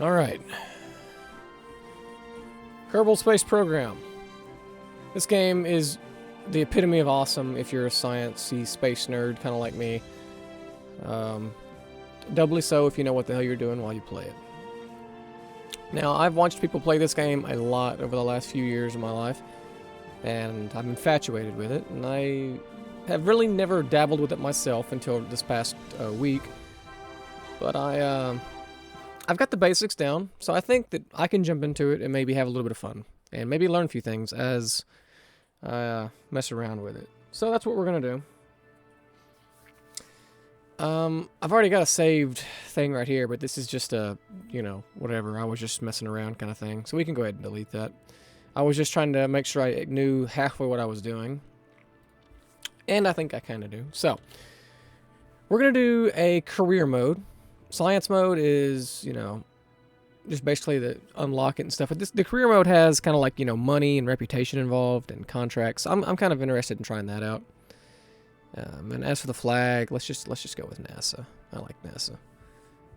Alright. Kerbal Space Program. This game is the epitome of awesome if you're a sciencey space nerd, kind of like me. Doubly so if you know what the hell you're doing while you play it. Now, I've watched people play this game a lot over the last few years of my life, and I'm infatuated with it, and I have really never dabbled with it myself until this past week. But I've got the basics down, so I think that I can jump into it and maybe have a little bit of fun, and maybe learn a few things as I mess around with it. So that's what we're going to do. I've already got a saved thing right here, but this is just a, whatever, I was just messing around kind of thing. So we can go ahead and delete that. I was just trying to make sure I knew halfway what I was doing. And I think I kind of do. So, we're going to do a career mode. Science mode is, just basically the unlock it and stuff. But the career mode has kind of like, money and reputation involved and contracts. I'm kind of interested in trying that out. And as for the flag, let's just go with NASA. I like NASA.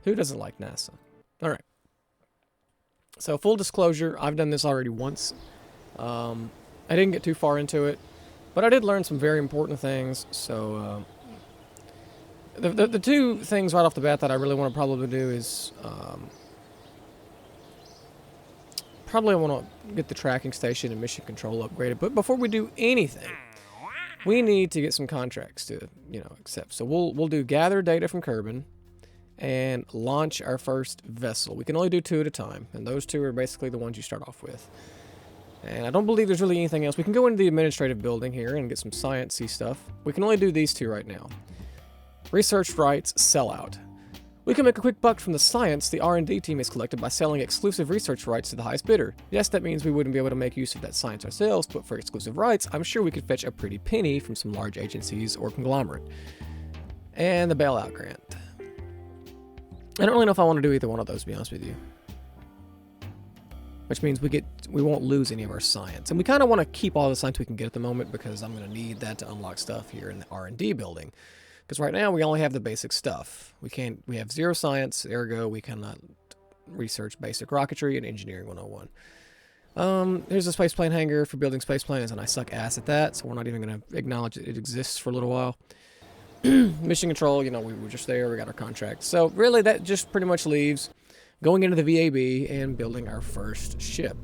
Who doesn't like NASA? All right. So full disclosure, I've done this already once. I didn't get too far into it, but I did learn some very important things. So the two things right off the bat that I really want to probably do is probably I want to get the tracking station and mission control upgraded. But before we do anything, we need to get some contracts to, accept. So we'll do gather data from Kerbal and launch our first vessel. We can only do 2 at a time, and those 2 are basically the ones you start off with. And I don't believe there's really anything else. We can go into the administrative building here and get some science-y stuff. We can only do these 2 right now. Research rights sellout. We can make a quick buck from the science the R&D team has collected by selling exclusive research rights to the highest bidder. Yes, that means we wouldn't be able to make use of that science ourselves, but for exclusive rights, I'm sure we could fetch a pretty penny from some large agencies or conglomerate. And the bailout grant. I don't really know if I want to do either one of those, to be honest with you. Which means we won't lose any of our science. And we kind of want to keep all the science we can get at the moment because I'm going to need that to unlock stuff here in the R&D building. Because right now we only have the basic stuff. We have 0 science, ergo we cannot research basic rocketry and engineering 101. Here's a space plane hangar for building space planes, and I suck ass at that, so we're not even going to acknowledge that it exists for a little while. Mission control, we were just there, we got our contract. So really that just pretty much leaves going into the VAB and building our first ship.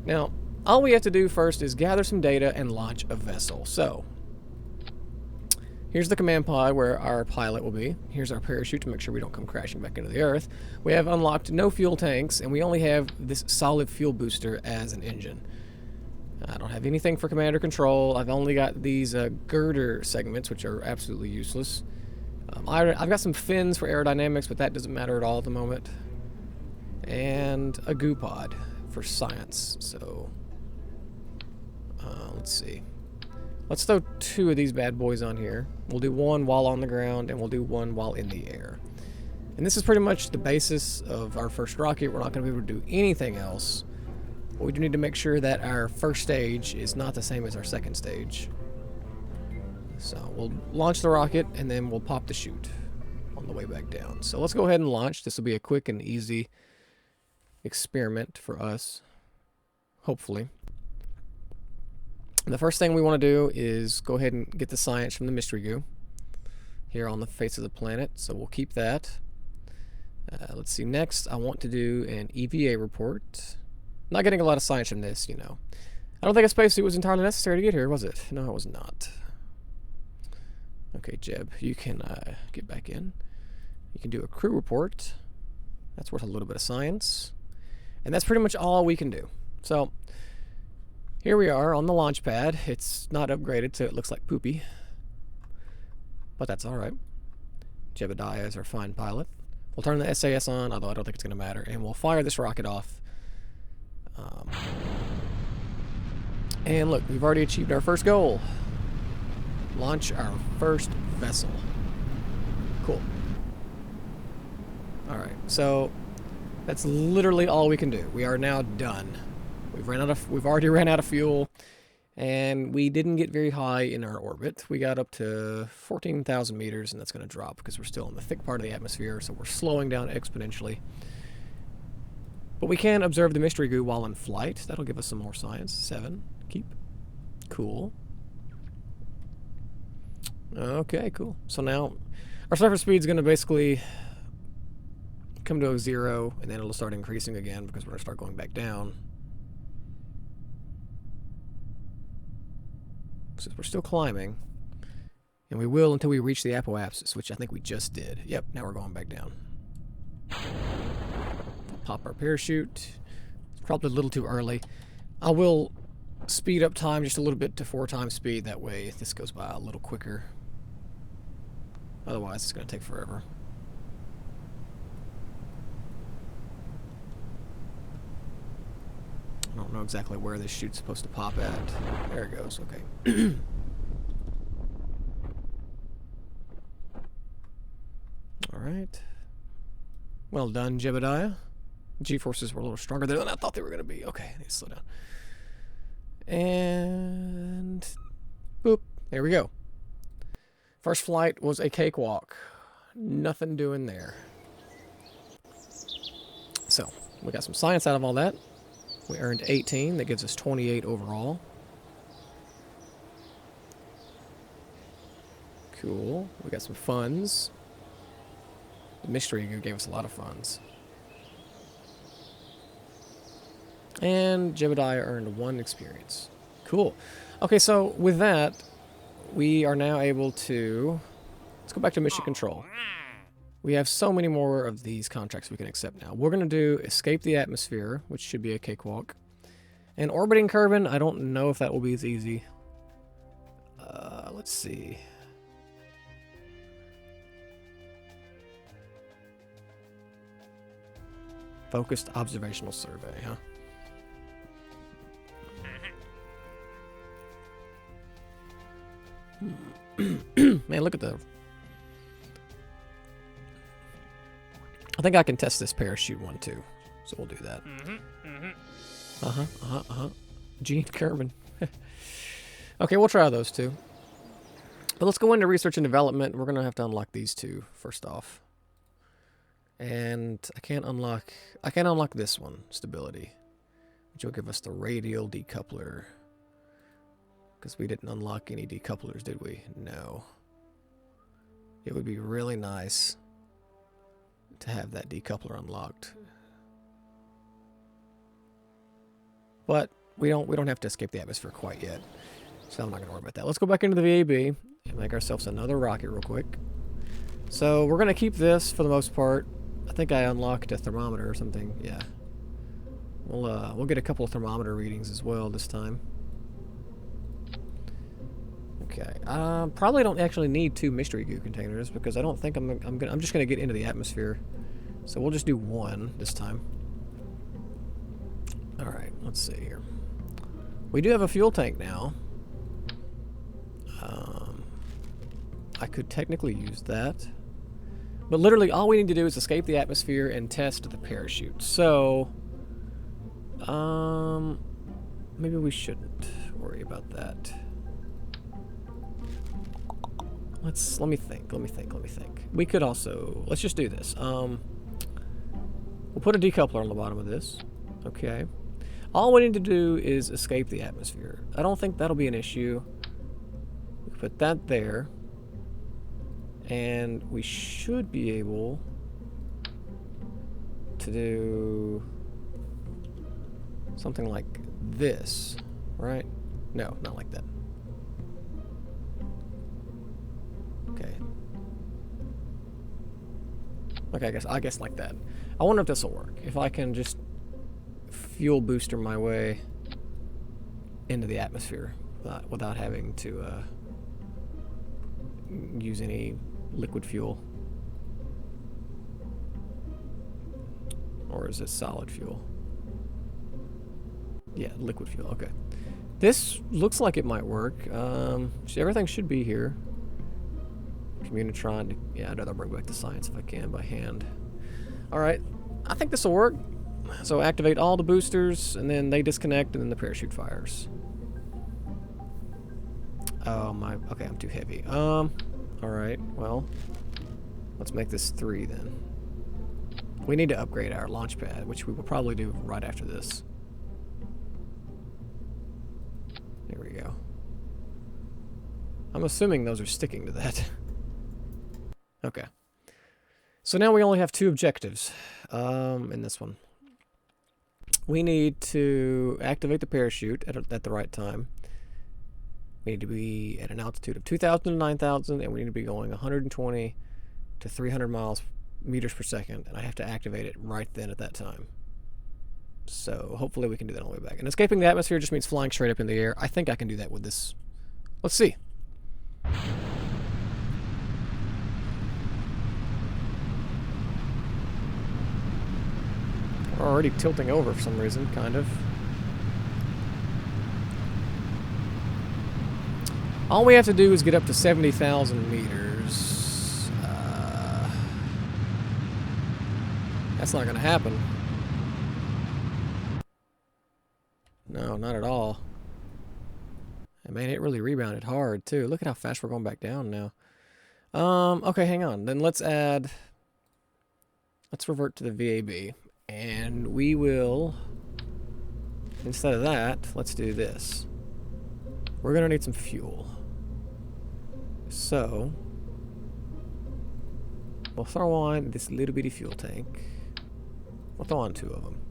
Now, all we have to do first is gather some data and launch a vessel. So, here's the command pod where our pilot will be. Here's our parachute to make sure we don't come crashing back into the Earth. We have unlocked no fuel tanks, and we only have this solid fuel booster as an engine. I don't have anything for command or control. I've only got these girder segments, which are absolutely useless. I've got some fins for aerodynamics, but that doesn't matter at all at the moment. And a goo pod for science. So, let's see. Let's throw 2 of these bad boys on here. We'll do 1 while on the ground, and we'll do 1 while in the air. And this is pretty much the basis of our first rocket. We're not going to be able to do anything else. But we do need to make sure that our first stage is not the same as our second stage. So we'll launch the rocket, and then we'll pop the chute on the way back down. So let's go ahead and launch. This will be a quick and easy experiment for us, hopefully. And the first thing we want to do is go ahead and get the science from the mystery goo here on the face of the planet. So we'll keep that. Let's see. Next, I want to do an EVA report. Not getting a lot of science from this, I don't think a spacesuit was entirely necessary to get here, was it? No, it was not. Okay, Jeb, you can get back in. You can do a crew report. That's worth a little bit of science. And that's pretty much all we can do. So, here we are on the launch pad. It's not upgraded, so it looks like poopy. But that's alright. Jebediah is our fine pilot. We'll turn the SAS on, although I don't think it's going to matter. And we'll fire this rocket off. And look, we've already achieved our first goal. Launch our first vessel. Cool. Alright, so that's literally all we can do. We are now done. We've already ran out of fuel, and we didn't get very high in our orbit. We got up to 14,000 meters, and that's going to drop because we're still in the thick part of the atmosphere, so we're slowing down exponentially. But we can observe the mystery goo while in flight. That'll give us some more science. 7. Keep. Cool. Okay, cool. So now our surface speed's going to basically come to a 0, and then it'll start increasing again because we're going to start going back down. Since we're still climbing. And we will until we reach the apoapsis, which I think we just did. Yep, now we're going back down. Pop our parachute. It's probably a little too early. I will speed up time just a little bit to 4 times speed. That way this goes by a little quicker. Otherwise, it's going to take forever. I don't know exactly where this chute's supposed to pop at. There it goes. Okay. Alright. Well done, Jebediah. G-forces were a little stronger than I thought they were going to be. Okay, I need to slow down. And boop. There we go. First flight was a cakewalk. Nothing doing there. So, we got some science out of all that. We earned 18. That gives us 28 overall. Cool. We got some funds. The mystery goo gave us a lot of funds. And Jebediah earned 1 experience. Cool. Okay, so with that, we are now able to... Let's go back to mission control. We have so many more of these contracts we can accept now. We're going to do escape the atmosphere, which should be a cakewalk. And orbiting Kerbal, I don't know if that will be as easy. Let's see. Focused observational survey, huh? Man, look at the... I think I can test this parachute one too, so we'll do that. Gene Kerbal. Okay, we'll try those two. But let's go into research and development. We're gonna have to unlock these two first off. And I can't unlock this one, stability, which will give us the radial decoupler. Because we didn't unlock any decouplers, did we? No. It would be really nice to have that decoupler unlocked. But we don't have to escape the atmosphere quite yet. So I'm not going to worry about that. Let's go back into the VAB and make ourselves another rocket real quick. So we're going to keep this for the most part. I think I unlocked a thermometer or something. Yeah. We'll get a couple of thermometer readings as well this time. Okay. Probably don't actually need 2 mystery goo containers because I don't think I'm just gonna get into the atmosphere. So we'll just do 1 this time. All right. Let's see here. We do have a fuel tank now. I could technically use that. But literally all we need to do is escape the atmosphere and test the parachute. So, maybe we shouldn't worry about that. Let me think. We could also, let's just do this. We'll put a decoupler on the bottom of this. Okay. All we need to do is escape the atmosphere. I don't think that'll be an issue. We put that there. And we should be able to do something like this, right? No, not like that. Okay. Okay, I guess like that. I wonder if this will work. If I can just fuel booster my way into the atmosphere without having to use any liquid fuel. Or is it solid fuel? Yeah, liquid fuel. Okay. This looks like it might work. Everything should be here. Communitron. Yeah, I'd rather bring back the science if I can by hand. Alright. I think this will work. So activate all the boosters, and then they disconnect, and then the parachute fires. Oh my... Okay, I'm too heavy. Alright, well... Let's make this 3 then. We need to upgrade our launch pad, which we will probably do right after this. There we go. I'm assuming those are sticking to that. Okay. So now we only have 2 objectives in this one. We need to activate the parachute at the right time. We need to be at an altitude of 2,000 to 9,000, and we need to be going 120 to 300 meters per second, and I have to activate it right then at that time. So hopefully we can do that on the way back. And escaping the atmosphere just means flying straight up in the air. I think I can do that with this. Let's see. We're already tilting over for some reason, kind of. All we have to do is get up to 70,000 meters. That's not going to happen. No, not at all. And man, it really rebounded hard, too. Look at how fast we're going back down now. Okay, hang on. Then let's revert to the VAB. And we will, instead of that, let's do this. We're going to need some fuel. So, we'll throw on this little bitty fuel tank. We'll throw on 2 of them.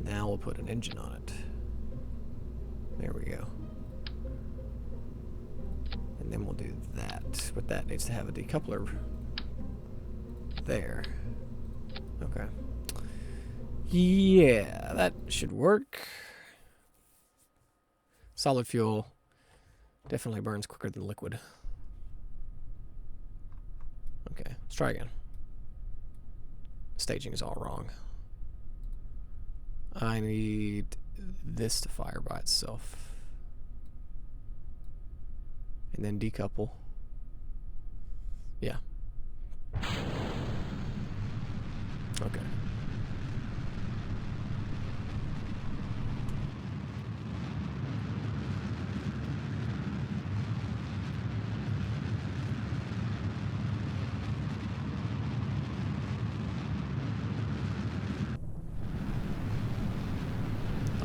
Now we'll put an engine on it. There we go. And then we'll do that. But that needs to have a decoupler there. Okay. Yeah, that should work. Solid fuel definitely burns quicker than liquid. Okay, let's try again. Staging is all wrong. I need this to fire by itself. And then decouple. Yeah. Okay.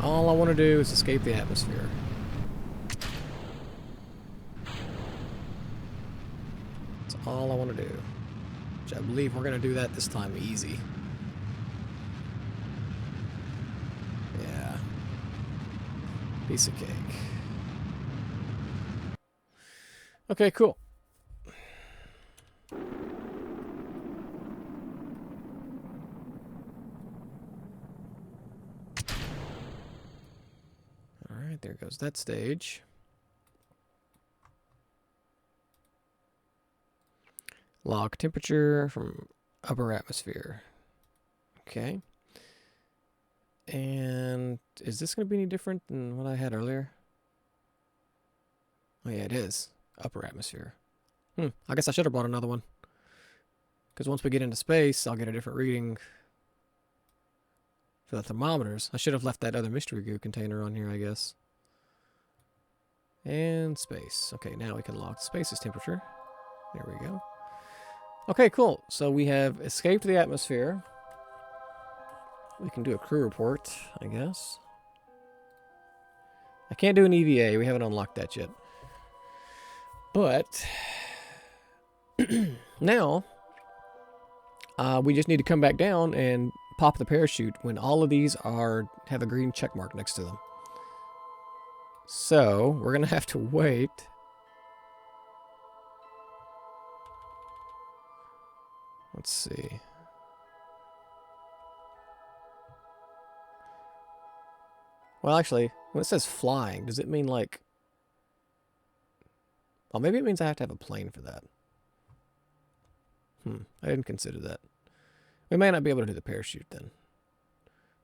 All I want to do is escape the atmosphere. That's all I want to do. Which I believe we're going to do that this time easy. Yeah. Piece of cake. Okay, cool. There goes that stage. Log temperature from upper atmosphere. Okay. And is this going to be any different than what I had earlier? Oh yeah, it is. Upper atmosphere. I guess I should have brought another one. Because once we get into space, I'll get a different reading for the thermometers. I should have left that other mystery goo container on here, I guess. And space. Okay, now we can log space's temperature. There we go. Okay, cool. So we have escaped the atmosphere. We can do a crew report, I guess. I can't do an EVA. We haven't unlocked that yet. But now we just need to come back down and pop the parachute when all of these have a green check mark next to them. So, we're going to have to wait. Let's see. Well, actually, when it says flying, does it mean like... Well, maybe it means I have to have a plane for that. I didn't consider that. We may not be able to do the parachute then.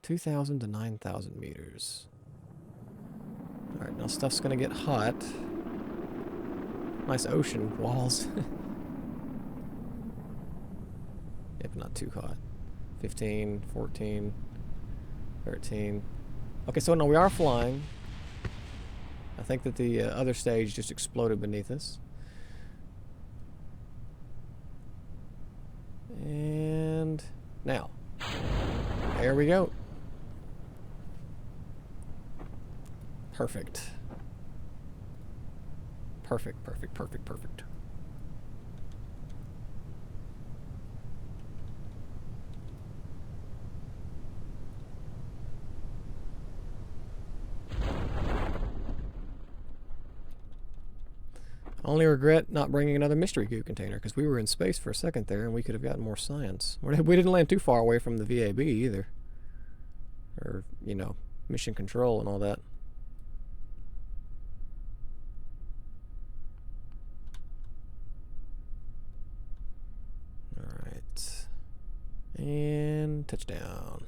2,000 to 9,000 meters. Alright, now stuff's gonna get hot. Nice ocean walls. Yep, not too hot. 15, 14, 13. Okay, so now we are flying. I think that the other stage just exploded beneath us. And Now, there we go. Perfect. Perfect, perfect, perfect, perfect. Only regret not bringing another mystery goo container, because we were in space for a second there and we could have gotten more science. We didn't land too far away from the VAB either. Or, you know, mission control and all that. Alright. And touchdown.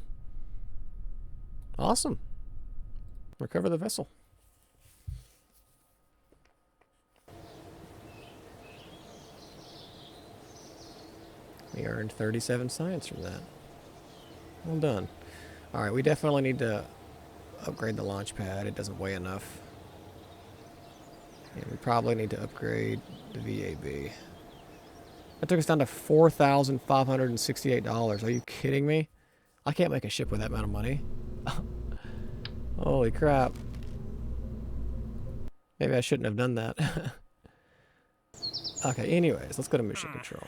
Awesome. Recover the vessel. We earned 37 science from that. Well done. Alright, we definitely need to upgrade the launch pad. It doesn't weigh enough. And we probably need to upgrade the VAB. That took us down to $4,568. Are you kidding me? I can't make a ship with that amount of money. Holy crap. Maybe I shouldn't have done that. Okay, anyways, let's go to mission control.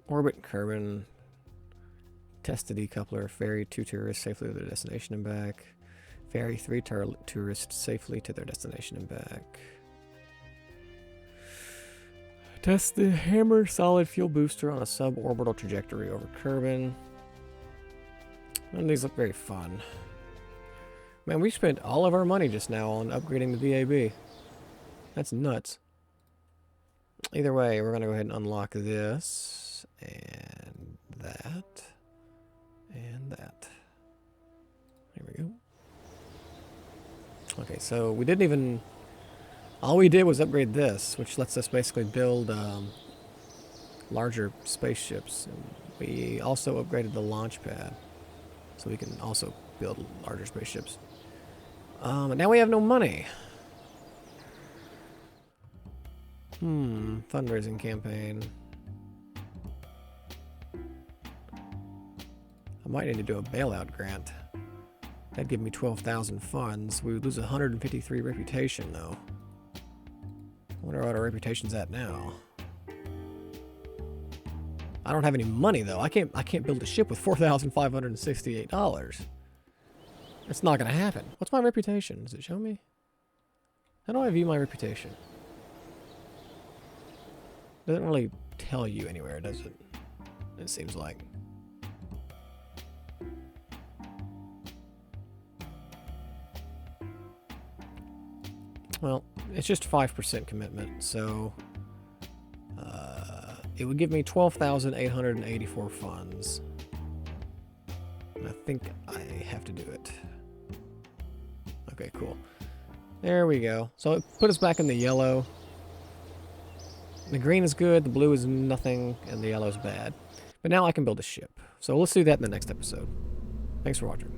Orbit Kerbal. Test the decoupler. Ferry 2 tourists safely to their destination and back. Ferry 3 tourists safely to their destination and back. Test the hammer solid fuel booster on a suborbital trajectory over Kerbal. And these look very fun. Man, we spent all of our money just now on upgrading the VAB. That's nuts. Either way, we're going to go ahead and unlock this. And that. And that. There we go. Okay, so we didn't even... All we did was upgrade this, which lets us basically build larger spaceships. And we also upgraded the launch pad, so we can also build larger spaceships. And now we have no money. Fundraising campaign. I might need to do a bailout grant. That'd give me 12,000 funds. We would lose 153 reputation, though. I wonder what our reputation's at now. I don't have any money, though. I can't build a ship with $4,568. That's not gonna happen. What's my reputation? Does it show me? How do I view my reputation? Doesn't really tell you anywhere, does it? It seems like. Well, it's just 5% commitment, so it would give me 12,884 funds. And I think I have to do it. Okay, cool. There we go. So it put us back in the yellow. The green is good, the blue is nothing, and the yellow is bad. But now I can build a ship. So let's do that in the next episode. Thanks for watching.